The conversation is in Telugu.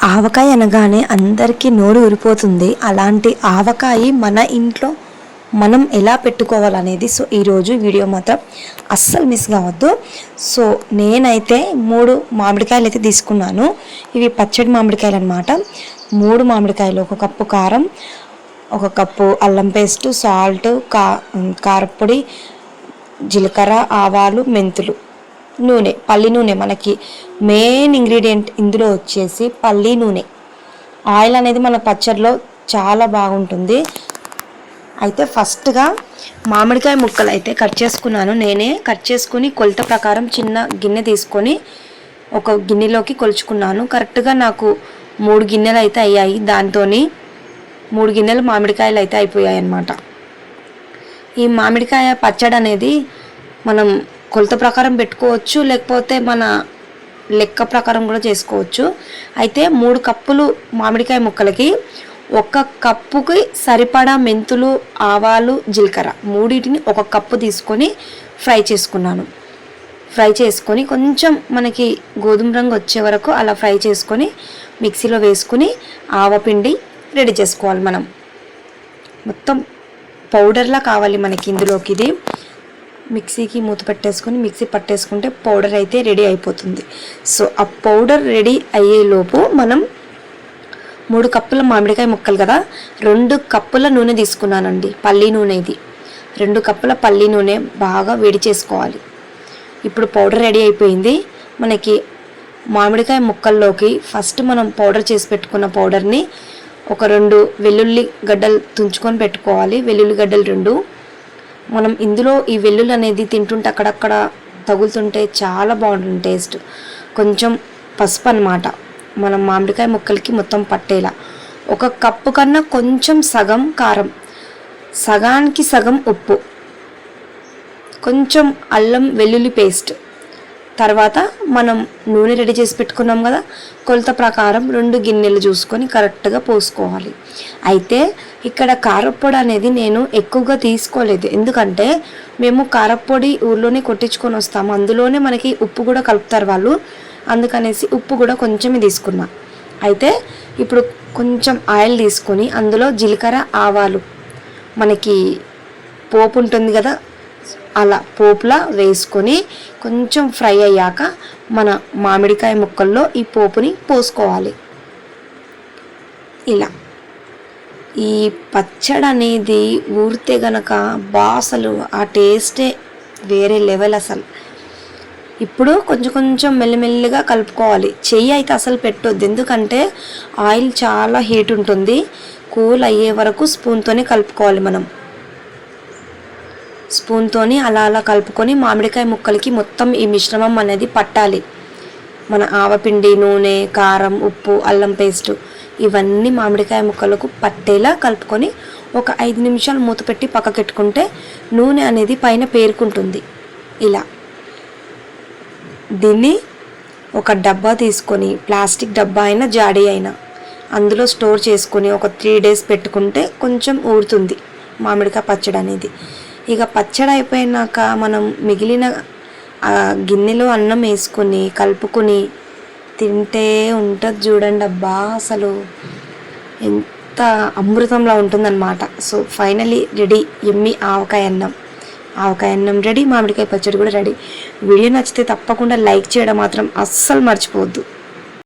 ఆవకాయ అనగానే అందరికీ నోరు ఊరిపోతుంది. అలాంటి ఆవకాయ మన ఇంట్లో మనం ఎలా పెట్టుకోవాలనేది ఈరోజు వీడియో మాత్రం అస్సలు మిస్ కావద్దు. నేనైతే 3 మామిడికాయలు అయితే తీసుకున్నాను. ఇవి పచ్చడి మామిడికాయలు అనమాట. 3 మామిడికాయలు, 1 కప్పు కారం, 1 కప్పు అల్లం పేస్ట్, సాల్ట్, కారపొడి, జీలకర్ర, ఆవాలు, మెంతులు, నూనె, పల్లి నూనె. మనకి మెయిన్ ఇంగ్రీడియంట్ ఇందులో వచ్చేసి పల్లి నూనె. ఆయిల్ అనేది మన పచ్చడిలో చాలా బాగుంటుంది. అయితే ఫస్ట్గా మామిడికాయ ముక్కలు అయితే కట్ చేసుకున్నాను. నేనే కట్ చేసుకుని కొలత ప్రకారం చిన్న గిన్నె తీసుకొని ఒక గిన్నెలోకి కొలుచుకున్నాను. కరెక్ట్గా నాకు 3 గిన్నెలు అయితే అయ్యాయి. దాంతో 3 గిన్నెలు మామిడికాయలు అయితే అయిపోయాయి అన్నమాట. ఈ మామిడికాయ పచ్చడి అనేది మనం కొలత ప్రకారం పెట్టుకోవచ్చు, లేకపోతే మన లెక్క ప్రకారం కూడా చేసుకోవచ్చు. అయితే 3 కప్పులు మామిడికాయ ముక్కలకి 1 కప్పుకి సరిపడా మెంతులు, ఆవాలు, జీలకర్ర మూడింటిని 1 కప్పు తీసుకొని ఫ్రై చేసుకున్నాను. ఫ్రై చేసుకొని కొంచెం మనకి గోధుమ రంగు వచ్చే వరకు అలా ఫ్రై చేసుకొని మిక్సీలో వేసుకుని ఆవపిండి రెడీ చేసుకోవాలి. మనం మొత్తం పౌడర్లా కావాలి మనకి ఇందులోకి. ఇది మిక్సీకి మూత పెట్టేసుకొని మిక్సీ పట్టేసుకుంటే పౌడర్ అయితే రెడీ అయిపోతుంది. ఆ పౌడర్ రెడీ అయ్యేలోపు మనం 3 కప్పుల మామిడికాయ ముక్కలు కదా, 2 కప్పుల నూనె తీసుకున్నానండి. పల్లి నూనె. ఇది 2 కప్పుల పల్లి నూనె బాగా వేడి చేసుకోవాలి. ఇప్పుడు పౌడర్ రెడీ అయిపోయింది. మనకి మామిడికాయ ముక్కల్లోకి ఫస్ట్ మనం పౌడర్ చేసి పెట్టుకున్న పౌడర్ని ఒక 2 వెల్లుల్లి గడ్డలు తుంచుకొని పెట్టుకోవాలి. వెల్లుల్లి గడ్డలు 2. మనం ఇందులో ఈ వెల్లుల్లి అనేది తింటుంటే అక్కడక్కడ తగులుతుంటే చాలా బాగుంటుంది టేస్ట్. కొంచెం పసుపు అన్నమాట, మనం మామిడికాయ ముక్కలకి మొత్తం పట్టేలా. 1 కప్పు కన్నా కొంచెం సగం కారం, సగానికి సగం ఉప్పు, కొంచెం అల్లం వెల్లుల్లి పేస్ట్. తర్వాత మనం నూనె రెడీ చేసి పెట్టుకున్నాం కదా, కొలత ప్రకారం 2 గిన్నెలు చూసుకొని కరెక్ట్గా పోసుకోవాలి. అయితే ఇక్కడ కారపొడి అనేది నేను ఎక్కువగా తీసుకోలేదు, ఎందుకంటే మేము కారపొడి ఊర్లోనే కొట్టించుకొని వస్తాము. అందులోనే మనకి ఉప్పు కూడా కలుపుతారు వాళ్ళు, అందుకనేసి ఉప్పు కూడా కొంచెమే తీసుకున్నా. అయితే ఇప్పుడు కొంచెం ఆయిల్ తీసుకొని అందులో జీలకర్ర, ఆవాలు, మనకి పోపు ఉంటుంది కదా, అలా పోపులా వేసుకొని కొంచెం ఫ్రై అయ్యాక మన మామిడికాయ ముక్కల్లో ఈ పోపుని పోసుకోవాలి. ఇలా ఈ పచ్చడి అనేది ఊరితే గనక అసలు ఆ టేస్టే వేరే లెవెల్ అసలు. ఇప్పుడు కొంచెం కొంచెం మెల్లిమెల్లిగా కలుపుకోవాలి. చెయ్యి అయితే అసలు పెట్టొద్దు, ఎందుకంటే ఆయిల్ చాలా హీట్ ఉంటుంది. కూల్ అయ్యే వరకు స్పూన్తోనే కలుపుకోవాలి. మనం స్పూన్తోని అలా అలా కలుపుకొని మామిడికాయ ముక్కలకి మొత్తం ఈ మిశ్రమం అనేది పట్టాలి. మన ఆవపిండి, నూనె, కారం, ఉప్పు, అల్లం పేస్టు ఇవన్నీ మామిడికాయ ముక్కలకు పట్టేలా కలుపుకొని ఒక 5 నిమిషాలు మూత పెట్టి పక్కకెట్టుకుంటే నూనె అనేది పైన పేరుకుంటుంది. ఇలా దీన్ని ఒక డబ్బా తీసుకొని, ప్లాస్టిక్ డబ్బా అయినా జాడీ అయినా, అందులో స్టోర్ చేసుకొని ఒక 3 డేస్ పెట్టుకుంటే కొంచెం ఊరుతుంది మామిడికాయ పచ్చడి అనేది. ఇక పచ్చడి అయిపోయినాక మనం మిగిలిన గిన్నెలో అన్నం వేసుకొని కలుపుకొని తింటే ఉంటుంది చూడండి. అసలు ఎంత అమృతంలా ఉంటుందన్నమాట. ఫైనలీ రెడీ ఎమ్మి ఆవకాయ అన్నం రెడీ, మామిడికాయ పచ్చడి కూడా రెడీ. వీడియో నచ్చితే తప్పకుండా లైక్ చేయడం మాత్రం అస్సలు మర్చిపోవద్దు.